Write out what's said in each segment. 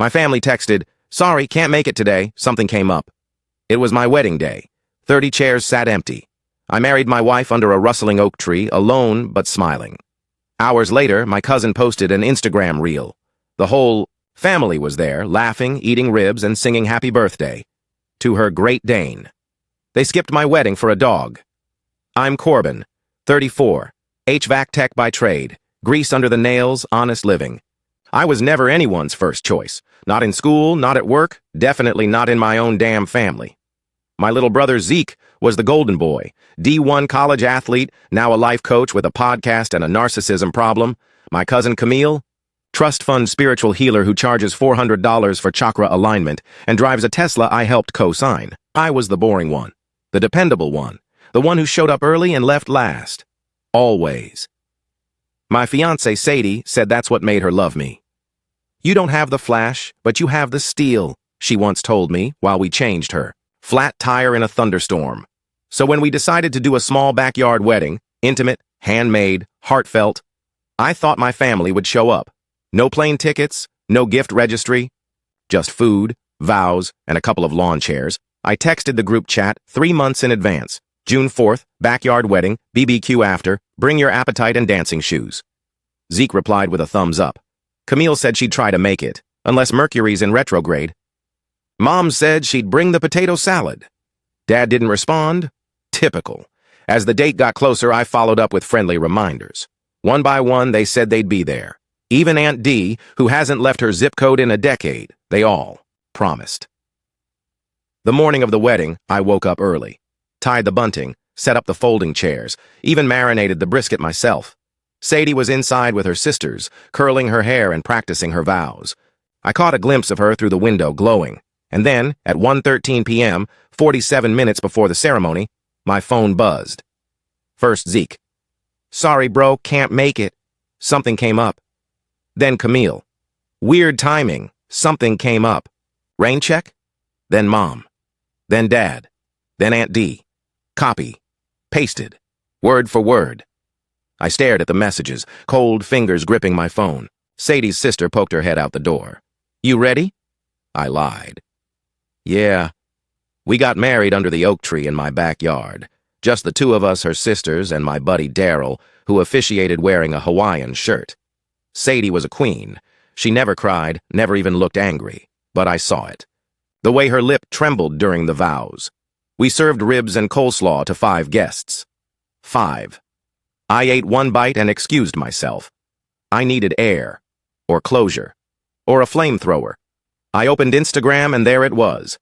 My family texted, "Sorry, can't make it today. Something came up." It was my wedding day. 30 chairs sat empty. I married my wife under a rustling oak tree, alone but smiling. Hours later, my cousin posted an Instagram reel. The whole family was there, laughing, eating ribs, and singing happy birthday to her Great Dane. They skipped my wedding for a dog. I'm Corbin, 34, HVAC tech by trade, grease under the nails, honest living. I was never anyone's first choice. Not in school, not at work, definitely not in my own damn family. My little brother Zeke was the golden boy, D1 college athlete, now a life coach with a podcast and a narcissism problem. My cousin Camille, trust fund spiritual healer who charges $400 for chakra alignment and drives a Tesla I helped co-sign. I was the boring one, the dependable one, the one who showed up early and left last. Always. My fiancée Sadie said that's what made her love me. "You don't have the flash, but you have the steel," she once told me while we changed her. Flat tire in a thunderstorm. So when we decided to do a small backyard wedding, intimate, handmade, heartfelt, I thought my family would show up. No plane tickets, no gift registry, just food, vows, and a couple of lawn chairs. I texted the group chat 3 months in advance. June 4th, backyard wedding, BBQ after, bring your appetite and dancing shoes. Zeke replied with a thumbs up. Camille said she'd try to make it, unless Mercury's in retrograde. Mom said she'd bring the potato salad. Dad didn't respond. Typical. As the date got closer, I followed up with friendly reminders. One by one, they said they'd be there. Even Aunt Dee, who hasn't left her zip code in a decade, they all promised. The morning of the wedding, I woke up early, tied the bunting, set up the folding chairs, even marinated the brisket myself. Sadie was inside with her sisters, curling her hair and practicing her vows. I caught a glimpse of her through the window, glowing. And then, at 1:13 p.m., 47 minutes before the ceremony, my phone buzzed. First Zeke. "Sorry, bro, can't make it. Something came up." Then Camille. "Weird timing. Something came up." Rain check? Then Mom. Then Dad. Then Aunt Dee. Copy. Pasted. Word for word. I stared at the messages, cold fingers gripping my phone. Sadie's sister poked her head out the door. "You ready?" I lied. Yeah. We got married under the oak tree in my backyard. Just the two of us, her sisters, and my buddy Daryl, who officiated wearing a Hawaiian shirt. Sadie was a queen. She never cried, never even looked angry. But I saw it. The way her lip trembled during the vows. We served ribs and coleslaw to 5 guests. 5. I ate 1 bite and excused myself. I needed air, or closure, or a flamethrower. I opened Instagram and there it was.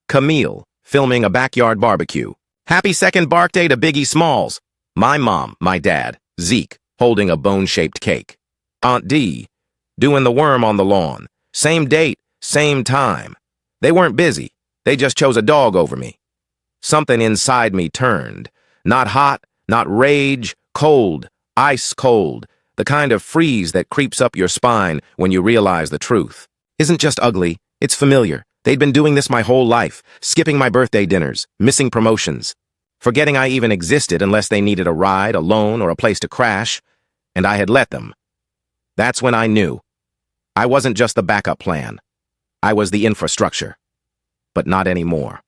Camille, filming a backyard barbecue. "Happy second birthday to Biggie Smalls." My mom, my dad, Zeke, holding a bone-shaped cake. Aunt Dee, doing the worm on the lawn. Same date, same time. They weren't busy. They just chose a dog over me. Something inside me turned. Not hot, not rage, cold, ice cold. The kind of freeze that creeps up your spine when you realize the truth. Isn't just ugly, it's familiar. They'd been doing this my whole life, skipping my birthday dinners, missing promotions, forgetting I even existed unless they needed a ride, a loan, or a place to crash, and I had let them. That's when I knew. I wasn't just the backup plan. I was the infrastructure. But not anymore.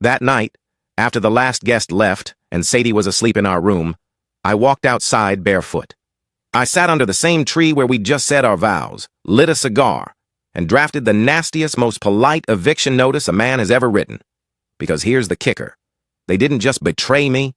That night, after the last guest left and Sadie was asleep in our room, I walked outside barefoot. I sat under the same tree where we'd just said our vows, lit a cigar, and drafted the nastiest, most polite eviction notice a man has ever written. Because here's the kicker. They didn't just betray me.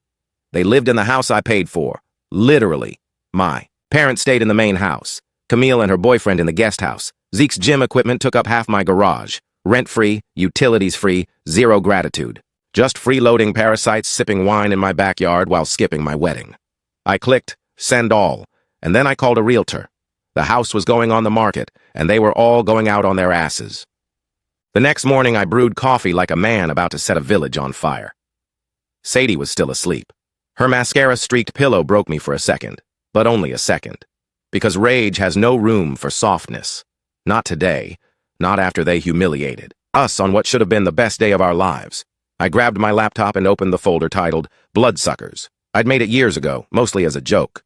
They lived in the house I paid for. Literally. My parents stayed in the main house. Camille and her boyfriend in the guest house. Zeke's gym equipment took up half my garage. Rent-free, utilities-free, zero gratitude. Just freeloading parasites sipping wine in my backyard while skipping my wedding. I clicked, send all. And then I called a realtor. The house was going on the market, and they were all going out on their asses. The next morning, I brewed coffee like a man about to set a village on fire. Sadie was still asleep. Her mascara-streaked pillow broke me for a second, but only a second. Because rage has no room for softness. Not today, not after they humiliated us on what should have been the best day of our lives. I grabbed my laptop and opened the folder titled Bloodsuckers. I'd made it years ago, mostly as a joke.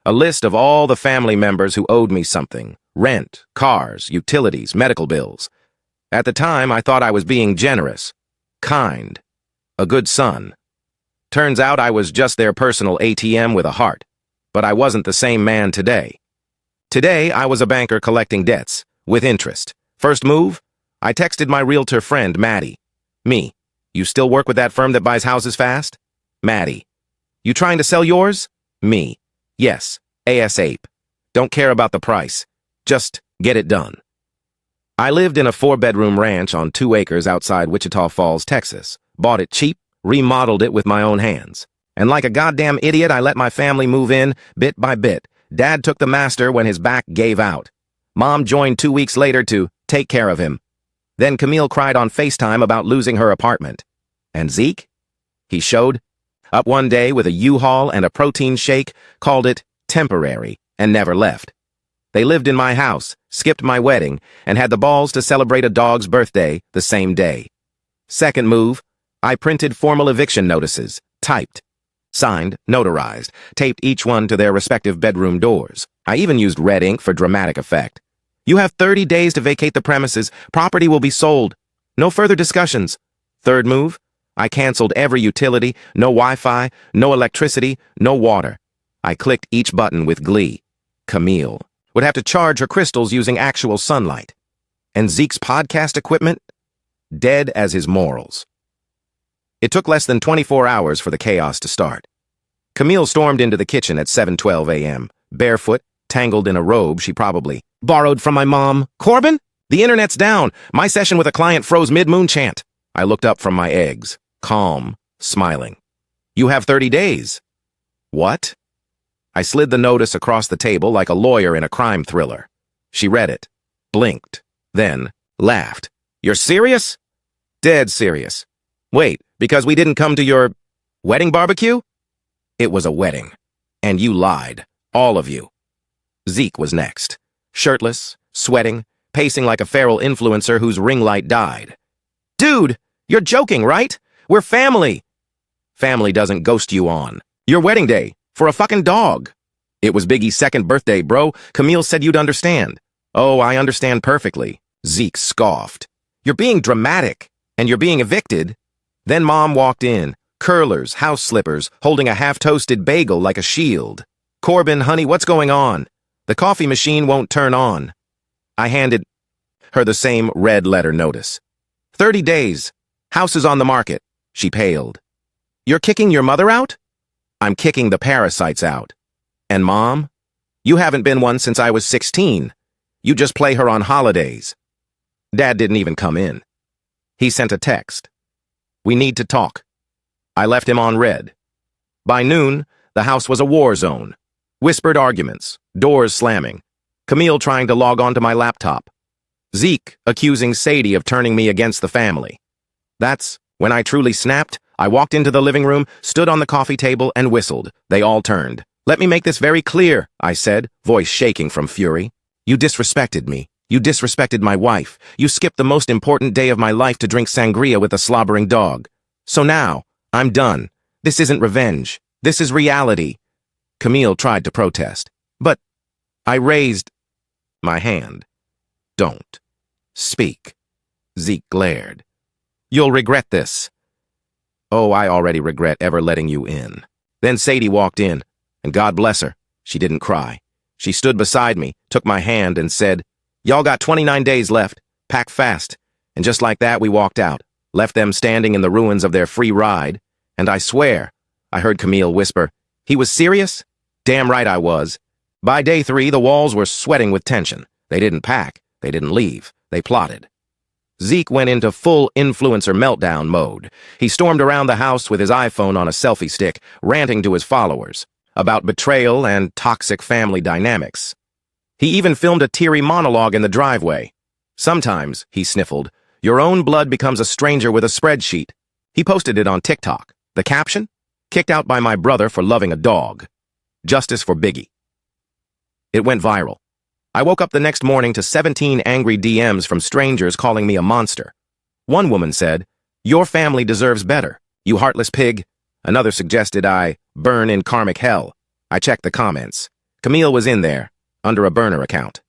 A list of all the family members who owed me something, Rent, cars, utilities, medical bills. At the time, I thought I was being generous, kind, a good son. Turns out I was just their personal ATM with a heart. But I wasn't the same man today. Today, I was a banker collecting debts, with interest. First move? I texted my realtor friend, Maddie. Me. You still work with that firm that buys houses fast? Maddie. You trying to sell yours? Me. Yes. ASAP. Don't care about the price. Just get it done. I lived in a 4-bedroom ranch on 2 acres outside Wichita Falls, Texas. Bought it cheap, remodeled it with my own hands. And like a goddamn idiot, I let my family move in, bit by bit. Dad took the master when his back gave out. Mom joined 2 weeks later to take care of him. Then Camille cried on FaceTime about losing her apartment. And Zeke? He showed up one day with a U-Haul and a protein shake, called it temporary, and never left. They lived in my house, skipped my wedding, and had the balls to celebrate a dog's birthday the same day. Second move, I printed formal eviction notices, typed, signed, notarized, taped each one to their respective bedroom doors. I even used red ink for dramatic effect. You have 30 days to vacate the premises. Property will be sold. No further discussions. Third move, I canceled every utility, no Wi-Fi, no electricity, no water. I clicked each button with glee. Camille would have to charge her crystals using actual sunlight. And Zeke's podcast equipment? Dead as his morals. It took less than 24 hours for the chaos to start. Camille stormed into the kitchen at 7:12 a.m., barefoot, tangled in a robe she probably borrowed from my mom. Corbin? The internet's down. My session with a client froze mid-moon chant. I looked up from my eggs, calm, smiling. You have 30 days. What? I slid the notice across the table like a lawyer in a crime thriller. She read it, blinked, then laughed. You're serious? Dead serious. Wait, because we didn't come to your wedding barbecue? It was a wedding. And you lied. All of you. Zeke was next. Shirtless, sweating, pacing like a feral influencer whose ring light died. Dude, you're joking, right? We're family. Family doesn't ghost you on. Your wedding day. For a fucking dog. It was Biggie's 2nd birthday, bro. Camille said you'd understand. Oh, I understand perfectly. Zeke scoffed. You're being dramatic. And you're being evicted. Then Mom walked in. Curlers, house slippers, holding a half-toasted bagel like a shield. Corbin, honey, what's going on? The coffee machine won't turn on. I handed her the same red letter notice. 30 days. House is on the market. She paled. You're kicking your mother out? I'm kicking the parasites out. And Mom? You haven't been one since I was 16. You just play her on holidays. Dad didn't even come in. He sent a text. We need to talk. I left him on red. By noon, the house was a war zone. Whispered arguments, doors slamming. Camille trying to log on to my laptop. Zeke accusing Sadie of turning me against the family. That's when I truly snapped. I walked into the living room, stood on the coffee table, and whistled. They all turned. Let me make this very clear, I said, voice shaking from fury. You disrespected me. You disrespected my wife. You skipped the most important day of my life to drink sangria with a slobbering dog. So now, I'm done. This isn't revenge. This is reality. Camille tried to protest, but I raised my hand. Don't speak. Zeke glared. You'll regret this. Oh, I already regret ever letting you in. Then Sadie walked in, and God bless her, she didn't cry. She stood beside me, took my hand, and said, Y'all got 29 days left. Pack fast. And just like that, we walked out, left them standing in the ruins of their free ride. And I swear, I heard Camille whisper, he was serious? Damn right I was. By day 3, the walls were sweating with tension. They didn't pack. They didn't leave. They plotted. Zeke went into full influencer meltdown mode. He stormed around the house with his iPhone on a selfie stick, ranting to his followers about betrayal and toxic family dynamics. He even filmed a teary monologue in the driveway. Sometimes, he sniffled, your own blood becomes a stranger with a spreadsheet. He posted it on TikTok. The caption? Kicked out by my brother for loving a dog. Justice for Biggie. It went viral. I woke up the next morning to 17 angry DMs from strangers calling me a monster. One woman said, your family deserves better, you heartless pig. Another suggested I burn in karmic hell. I checked the comments. Camille was in there, under a burner account.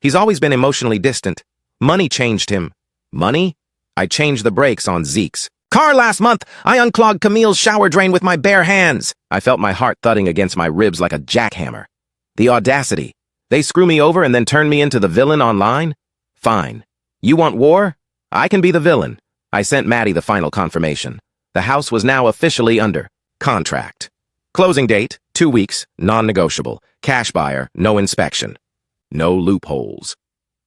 He's always been emotionally distant. Money changed him. Money? I changed the brakes on Zeke's car last month. I unclogged Camille's shower drain with my bare hands. I felt my heart thudding against my ribs like a jackhammer. The audacity. They screw me over and then turn me into the villain online? Fine. You want war? I can be the villain. I sent Maddie the final confirmation. The house was now officially under contract. Closing date, 2 weeks, non-negotiable. Cash buyer, no inspection. No loopholes.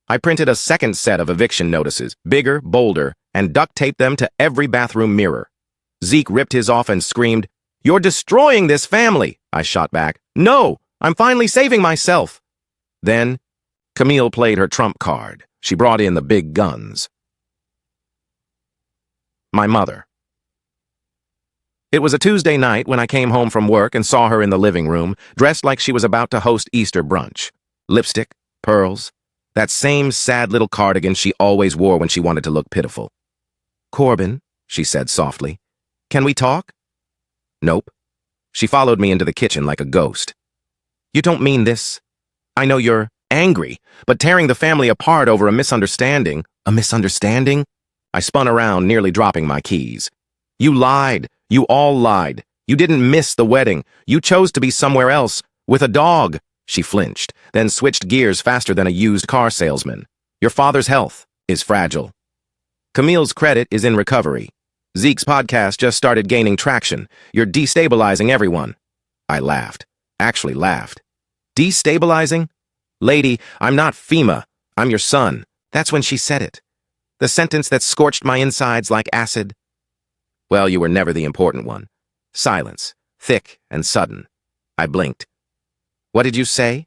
I printed a second set of eviction notices, bigger, bolder, and duct-taped them to every bathroom mirror. Zeke ripped his off and screamed, "You're destroying this family!" I shot back. "No! I'm finally saving myself!" Then, Camille played her trump card. She brought in the big guns. My mother. It was a Tuesday night when I came home from work and saw her in the living room, dressed like she was about to host Easter brunch. Lipstick, pearls, that same sad little cardigan she always wore when she wanted to look pitiful. "Corbin," she said softly, "can we talk?" Nope. She followed me into the kitchen like a ghost. "You don't mean this. I know you're angry, but tearing the family apart over a misunderstanding." "A misunderstanding?" I spun around, nearly dropping my keys. "You lied. You all lied. You didn't miss the wedding. You chose to be somewhere else, with a dog." She flinched, then switched gears faster than a used car salesman. "Your father's health is fragile. Camille's credit is in recovery. Zeke's podcast just started gaining traction. You're destabilizing everyone." I laughed. Actually laughed. "Destabilizing? Lady, I'm not FEMA. I'm your son." That's when she said it. The sentence that scorched my insides like acid. "Well, you were never the important one." Silence, thick and sudden. I blinked. "What did you say?"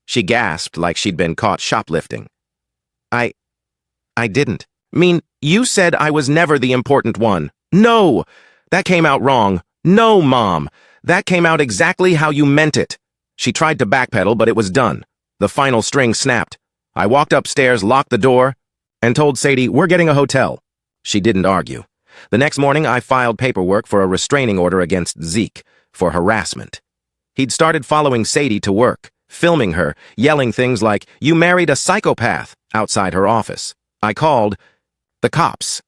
She gasped like she'd been caught shoplifting. I didn't. "Mean, you said I was never the important one." "No! That came out wrong." "No, Mom. That came out exactly how you meant it." She tried to backpedal, but it was done. The final string snapped. I walked upstairs, locked the door, and told Sadie, "We're getting a hotel." She didn't argue. The next morning, I filed paperwork for a restraining order against Zeke for harassment. He'd started following Sadie to work, filming her, yelling things like, "You married a psychopath," outside her office. I called the cops.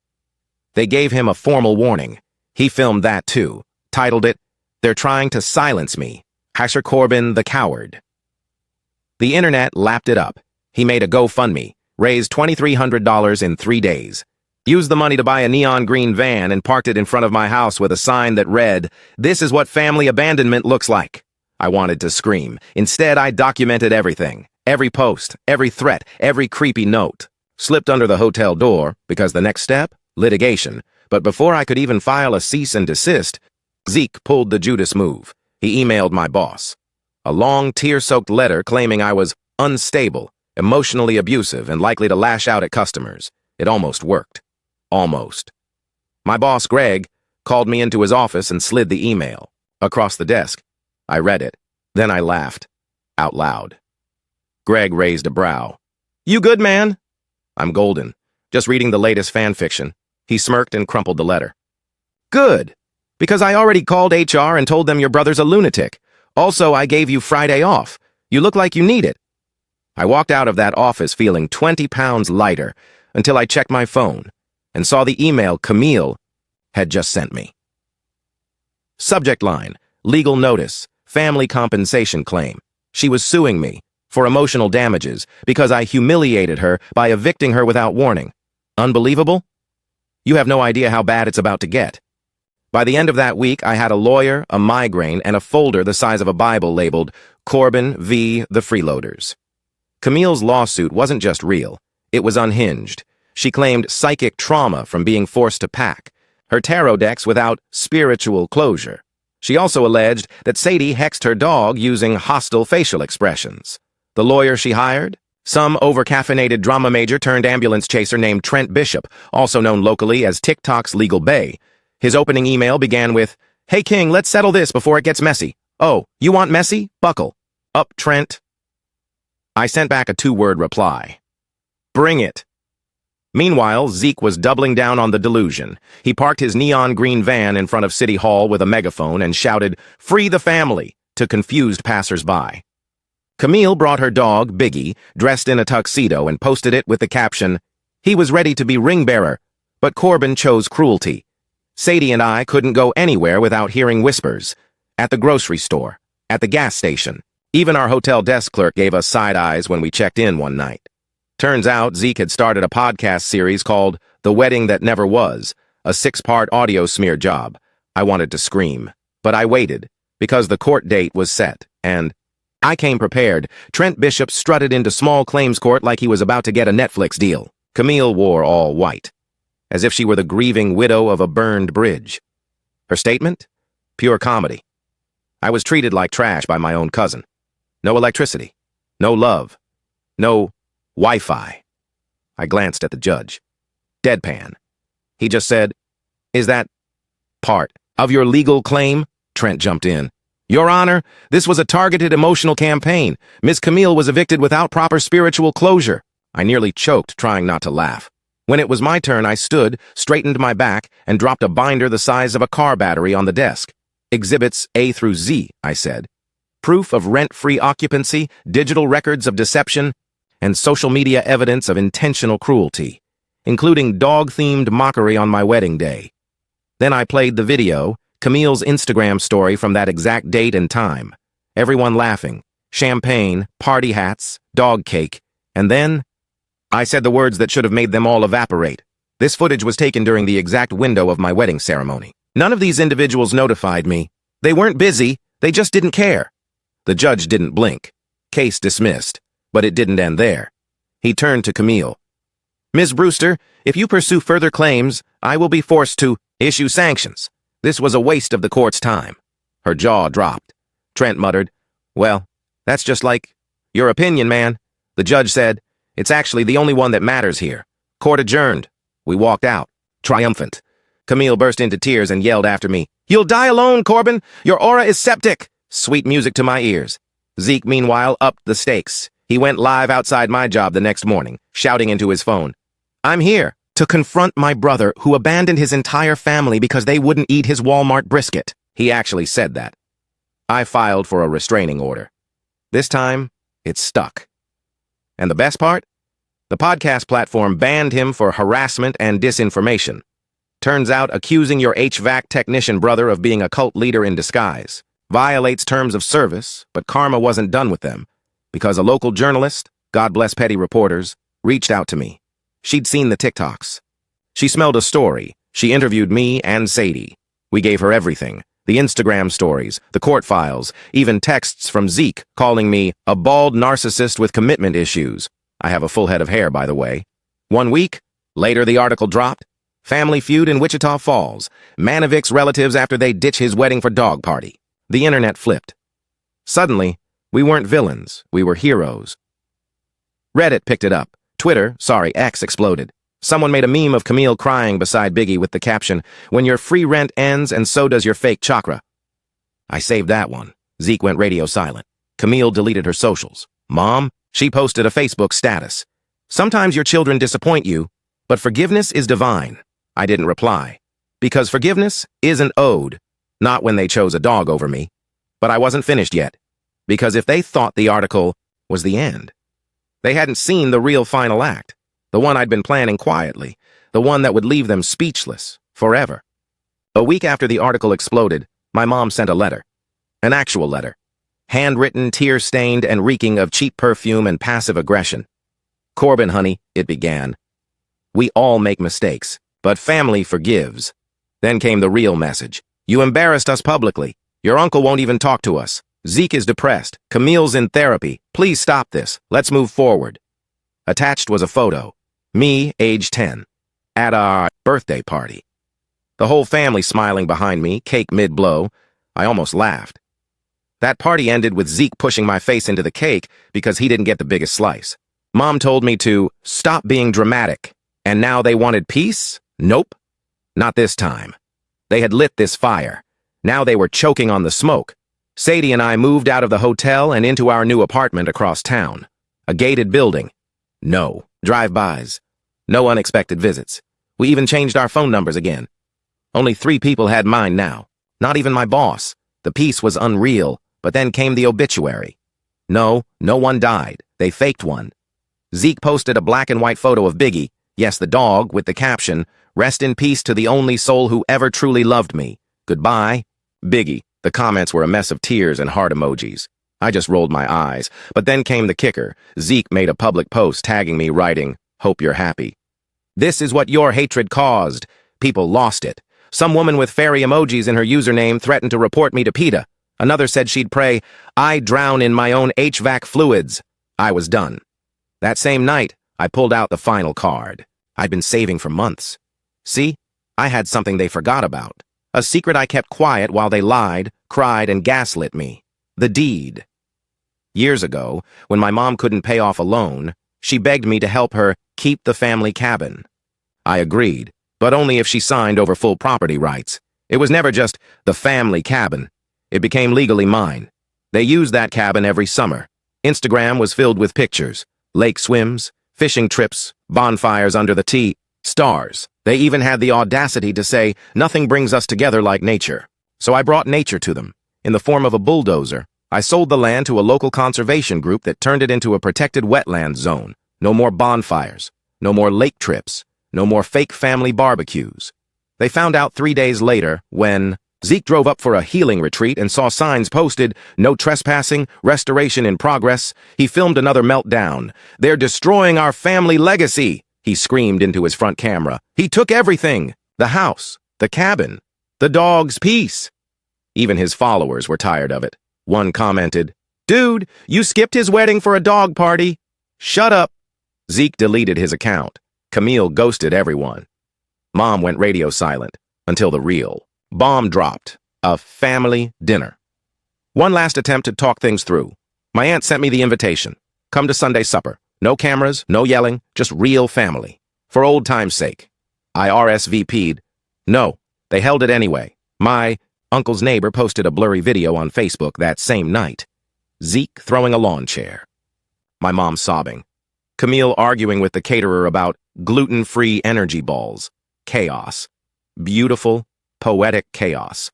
They gave him a formal warning. He filmed that too, titled it, "They're Trying to Silence Me. Hasher Corbin the Coward." The internet lapped it up. He made a GoFundMe, raised $2,300 in 3 days. Used the money to buy a neon green van and parked it in front of my house with a sign that read, "This is what family abandonment looks like." I wanted to scream. Instead, I documented everything. Every post, every threat, every creepy note. Slipped under the hotel door, because the next step? Litigation. But before I could even file a cease and desist, Zeke pulled the Judas move. He emailed my boss. A long, tear-soaked letter claiming I was unstable, emotionally abusive, and likely to lash out at customers. It almost worked. Almost. My boss, Greg, called me into his office and slid the email across the desk. I read it. Then I laughed. Out loud. Greg raised a brow. "You good, man?" "I'm golden. Just reading the latest fan fiction." He smirked and crumpled the letter. "Good. Because I already called HR and told them your brother's a lunatic. Also, I gave you Friday off. You look like you need it." I walked out of that office feeling 20 pounds lighter until I checked my phone and saw the email Camille had just sent me. Subject line, legal notice, family compensation claim. She was suing me for emotional damages because I humiliated her by evicting her without warning. Unbelievable? You have no idea how bad it's about to get. By the end of that week, I had a lawyer, a migraine, and a folder the size of a Bible labeled Corbin v. the Freeloaders. Camille's lawsuit wasn't just real. It was unhinged. She claimed psychic trauma from being forced to pack, her tarot decks without spiritual closure. She also alleged that Sadie hexed her dog using hostile facial expressions. The lawyer she hired? Some over-caffeinated drama major turned ambulance chaser named Trent Bishop, also known locally as TikTok's Legal Bae. His opening email began with, "Hey King, let's settle this before it gets messy. Oh, you want messy? Buckle. Up, Trent." I sent back a 2-word reply. Bring it. Meanwhile, Zeke was doubling down on the delusion. He parked his neon green van in front of City Hall with a megaphone and shouted, "Free the family," to confused passers-by. Camille brought her dog, Biggie, dressed in a tuxedo and posted it with the caption, "He was ready to be ring bearer, but Corbin chose cruelty." Sadie and I couldn't go anywhere without hearing whispers. At the grocery store, at the gas station. Even our hotel desk clerk gave us side eyes when we checked in one night. Turns out Zeke had started a podcast series called The Wedding That Never Was, a 6-part audio smear job. I wanted to scream, but I waited, because the court date was set, and I came prepared. Trent Bishop strutted into small claims court like he was about to get a Netflix deal. Camille wore all white, as if she were the grieving widow of a burned bridge. Her statement? Pure comedy. I was treated like trash by my own cousin. No electricity. No love. No Wi-Fi. I glanced at the judge. Deadpan. He just said, "Is that part of your legal claim?" Trent jumped in. "Your Honor, this was a targeted emotional campaign. Miss Camille was evicted without proper spiritual closure." I nearly choked, trying not to laugh. When it was my turn, I stood, straightened my back, and dropped a binder the size of a car battery on the desk. "Exhibits A through Z," I said. "Proof of rent-free occupancy, digital records of deception, and social media evidence of intentional cruelty, including dog-themed mockery on my wedding day." Then I played the video, Camille's Instagram story from that exact date and time. Everyone laughing, champagne, party hats, dog cake, and then I said the words that should have made them all evaporate. This footage was taken during the exact window of my wedding ceremony. None of these individuals notified me. They weren't busy, they just didn't care. The judge didn't blink. Case dismissed. But it didn't end there. He turned to Camille. "Ms. Brewster, if you pursue further claims, I will be forced to issue sanctions. This was a waste of the court's time." Her jaw dropped. Trent muttered, "Well, that's just like your opinion, man." The judge said, "It's actually the only one that matters here. Court adjourned." We walked out, triumphant. Camille burst into tears and yelled after me, "You'll die alone, Corbin! Your aura is septic!" Sweet music to my ears. Zeke, meanwhile, upped the stakes. He went live outside my job the next morning, shouting into his phone, "I'm here to confront my brother who abandoned his entire family because they wouldn't eat his Walmart brisket." He actually said that. I filed for a restraining order. This time, it stuck. And the best part? The podcast platform banned him for harassment and disinformation. Turns out accusing your HVAC technician brother of being a cult leader in disguise violates terms of service, but karma wasn't done with them, because a local journalist, God bless petty reporters, reached out to me. She'd seen the TikToks. She smelled a story. She interviewed me and Sadie. We gave her everything. The Instagram stories, the court files, even texts from Zeke calling me a bald narcissist with commitment issues. I have a full head of hair, by the way. 1 week later, the article dropped. Family feud in Wichita Falls. Man evicts relatives after they ditch his wedding for dog party. The internet flipped. Suddenly, we weren't villains. We were heroes. Reddit picked it up. X exploded. Someone made a meme of Camille crying beside Biggie with the caption, "When your free rent ends and so does your fake chakra." I saved that one. Zeke went radio silent. Camille deleted her socials. Mom, she posted a Facebook status. "Sometimes your children disappoint you, but forgiveness is divine." I didn't reply, because forgiveness isn't owed, not when they chose a dog over me. But I wasn't finished yet, because if they thought the article was the end, they hadn't seen the real final act, the one I'd been planning quietly, the one that would leave them speechless forever. A week after the article exploded, my mom sent a letter, an actual letter, handwritten, tear-stained, and reeking of cheap perfume and passive aggression. "Corbin, honey," it began. "We all make mistakes, but family forgives." Then came the real message. "You embarrassed us publicly. Your uncle won't even talk to us. Zeke is depressed. Camille's in therapy. Please stop this. Let's move forward." Attached was a photo. Me, age 10, at our birthday party. The whole family smiling behind me, cake mid-blow. I almost laughed. That party ended with Zeke pushing my face into the cake because he didn't get the biggest slice. Mom told me to stop being dramatic. And now they wanted peace? Nope. Not this time. They had lit this fire. Now they were choking on the smoke. Sadie and I moved out of the hotel and into our new apartment across town. A gated building. No drive-bys. No unexpected visits. We even changed our phone numbers again. Only 3 people had mine now. Not even my boss. The peace was unreal, but then came the obituary. No, no one died. They faked one. Zeke posted a black and white photo of Biggie, yes, the dog, with the caption, "Rest in peace to the only soul who ever truly loved me. Goodbye, Biggie." The comments were a mess of tears and heart emojis. I just rolled my eyes. But then came the kicker. Zeke made a public post tagging me, writing, "Hope you're happy. This is what your hatred caused." People lost it. Some woman with fairy emojis in her username threatened to report me to PETA. Another said she'd pray, "I drown in my own HVAC fluids." I was done. That same night, I pulled out the final card. I'd been saving for months. See, I had something they forgot about. A secret I kept quiet while they lied, cried, and gaslit me. The deed. Years ago, when my mom couldn't pay off a loan, she begged me to help her keep the family cabin. I agreed, but only if she signed over full property rights. It was never just the family cabin. It became legally mine. They used that cabin every summer. Instagram was filled with pictures, lake swims, fishing trips, bonfires under the stars. They even had the audacity to say, "Nothing brings us together like nature." So I brought nature to them, in the form of a bulldozer. I sold the land to a local conservation group that turned it into a protected wetland zone. No more bonfires, no more lake trips, no more fake family barbecues. They found out 3 days later when Zeke drove up for a healing retreat and saw signs posted, "No trespassing, restoration in progress." He filmed another meltdown. "They're destroying our family legacy," he screamed into his front camera. "He took everything. The house, the cabin, the dog's peace." Even his followers were tired of it. One commented, "Dude, you skipped his wedding for a dog party." Shut up. Zeke deleted his account. Camille ghosted everyone. Mom went radio silent until the real bomb dropped. A family dinner. One last attempt to talk things through. My aunt sent me the invitation. Come to Sunday supper. No cameras, no yelling, just real family. For old time's sake. I RSVP'd. No, they held it anyway. My uncle's neighbor posted a blurry video on Facebook that same night. Zeke throwing a lawn chair. My mom sobbing. Camille arguing with the caterer about gluten-free energy balls. Chaos. Beautiful, poetic chaos.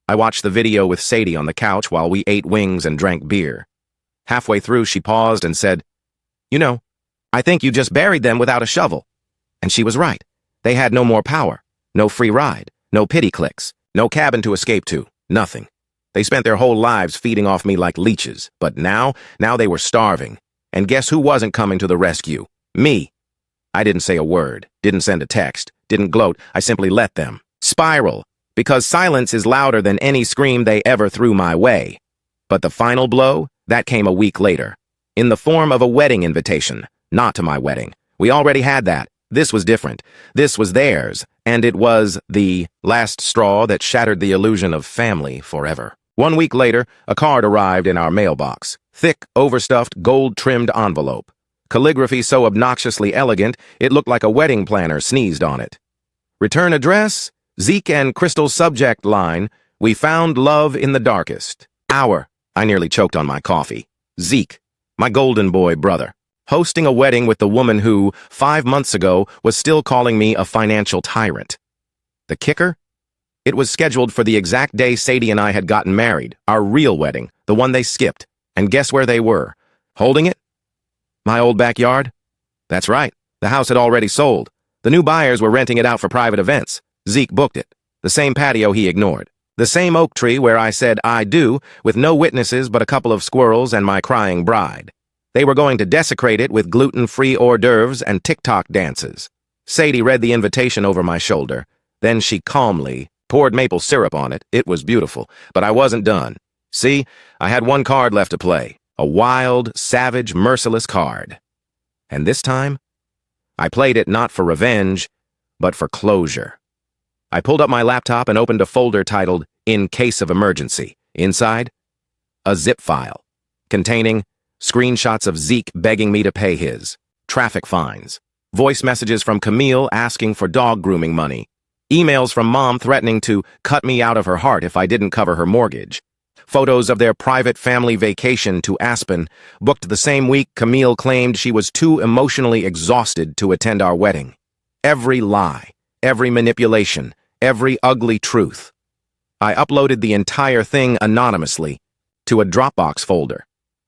I watched the video with Sadie on the couch while we ate wings and drank beer. Halfway through, she paused and said, "You know, I think you just buried them without a shovel." And she was right. They had no more power, no free ride, no pity clicks, no cabin to escape to, nothing. They spent their whole lives feeding off me like leeches, but now they were starving. And guess who wasn't coming to the rescue? Me. I didn't say a word, didn't send a text, didn't gloat. I simply let them spiral, because silence is louder than any scream they ever threw my way. But the final blow, that came a week later, in the form of a wedding invitation, not to my wedding. We already had that. This was different. This was theirs, and it was the last straw that shattered the illusion of family forever. 1 week later, a card arrived in our mailbox. Thick, overstuffed, gold-trimmed envelope. Calligraphy so obnoxiously elegant, it looked like a wedding planner sneezed on it. Return address, Zeke and Crystal's subject line, "We found love in the darkest hour." I nearly choked on my coffee. Zeke, my golden boy brother, hosting a wedding with the woman who, 5 months ago, was still calling me a financial tyrant. The kicker? It was scheduled for the exact day Sadie and I had gotten married, our real wedding, the one they skipped. And guess where they were? Holding it? My old backyard? That's right. The house had already sold. The new buyers were renting it out for private events. Zeke booked it. The same patio he ignored. The same oak tree where I said "I do," with no witnesses but a couple of squirrels and my crying bride. They were going to desecrate it with gluten-free hors d'oeuvres and TikTok dances. Sadie read the invitation over my shoulder. Then she calmly poured maple syrup on it. It was beautiful, but I wasn't done. See, I had one card left to play. A wild, savage, merciless card. And this time, I played it not for revenge, but for closure. I pulled up my laptop and opened a folder titled "In Case of Emergency." Inside, a zip file containing screenshots of Zeke begging me to pay his, traffic fines, voice messages from Camille asking for dog grooming money, emails from Mom threatening to cut me out of her heart if I didn't cover her mortgage, photos of their private family vacation to Aspen, booked the same week Camille claimed she was too emotionally exhausted to attend our wedding. Every lie, every manipulation, every ugly truth. I uploaded the entire thing anonymously to a Dropbox folder.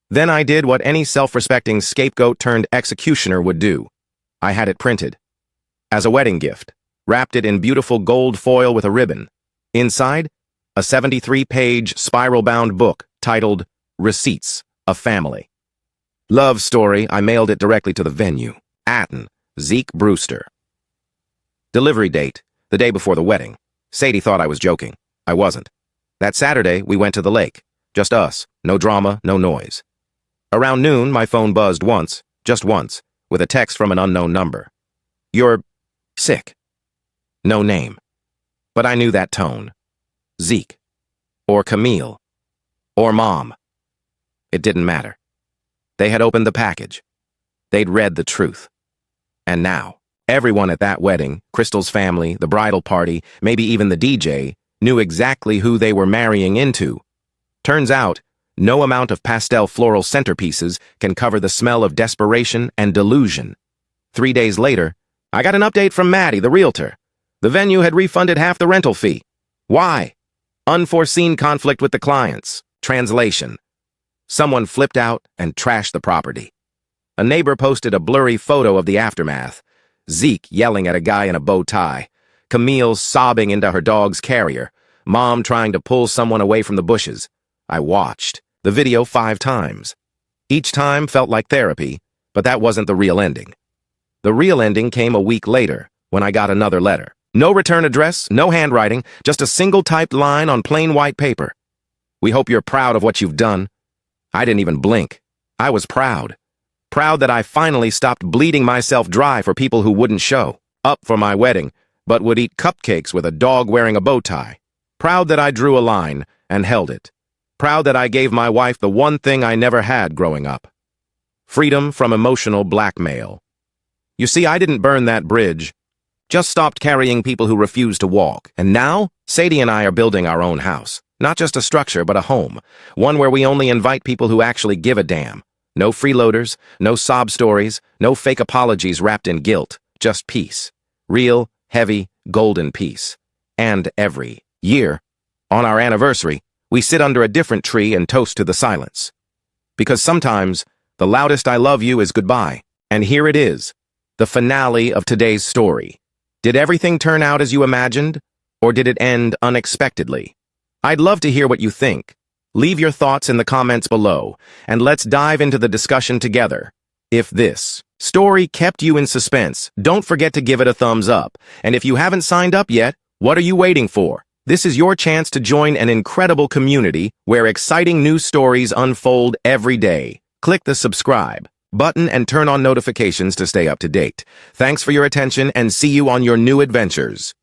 Then I did what any self-respecting scapegoat-turned-executioner would do. I had it printed. As a wedding gift, wrapped it in beautiful gold foil with a ribbon. Inside, a 73-page spiral-bound book titled Receipts of Family. Love story, I mailed it directly to the venue. Atten, Zeke Brewster. Delivery date, the day before the wedding. Sadie thought I was joking. I wasn't. That Saturday, we went to the lake. Just us. No drama, no noise. Around noon, my phone buzzed once, just once, with a text from an unknown number. "You're sick." No name. But I knew that tone. Zeke. Or Camille. Or Mom. It didn't matter. They had opened the package. They'd read the truth. And now, everyone at that wedding, Crystal's family, the bridal party, maybe even the DJ, knew exactly who they were marrying into. Turns out, no amount of pastel floral centerpieces can cover the smell of desperation and delusion. 3 days later, I got an update from Maddie, the realtor. The venue had refunded half the rental fee. Why? Unforeseen conflict with the clients. Translation. Someone flipped out and trashed the property. A neighbor posted a blurry photo of the aftermath. Zeke yelling at a guy in a bow tie. Camille sobbing into her dog's carrier. Mom trying to pull someone away from the bushes. I watched the video 5 times. Each time felt like therapy, but that wasn't the real ending. The real ending came a week later, when I got another letter. No return address, no handwriting, just a single typed line on plain white paper. "We hope you're proud of what you've done." I didn't even blink. I was proud. Proud that I finally stopped bleeding myself dry for people who wouldn't show up for my wedding, but would eat cupcakes with a dog wearing a bow tie. Proud that I drew a line and held it. Proud that I gave my wife the one thing I never had growing up. Freedom from emotional blackmail. You see, I didn't burn that bridge. Just stopped carrying people who refused to walk. And now, Sadie and I are building our own house. Not just a structure, but a home. One where we only invite people who actually give a damn. No freeloaders, no sob stories, no fake apologies wrapped in guilt. Just peace. Real, heavy, golden peace. And every year, on our anniversary, we sit under a different tree and toast to the silence. Because sometimes, the loudest I love you is goodbye. And here it is, the finale of today's story. Did everything turn out as you imagined? Or did it end unexpectedly? I'd love to hear what you think. Leave your thoughts in the comments below, and let's dive into the discussion together. If this story kept you in suspense, don't forget to give it a thumbs up. And if you haven't signed up yet, what are you waiting for? This is your chance to join an incredible community where exciting new stories unfold every day. Click the subscribe button and turn on notifications to stay up to date. Thanks for your attention and see you on your new adventures.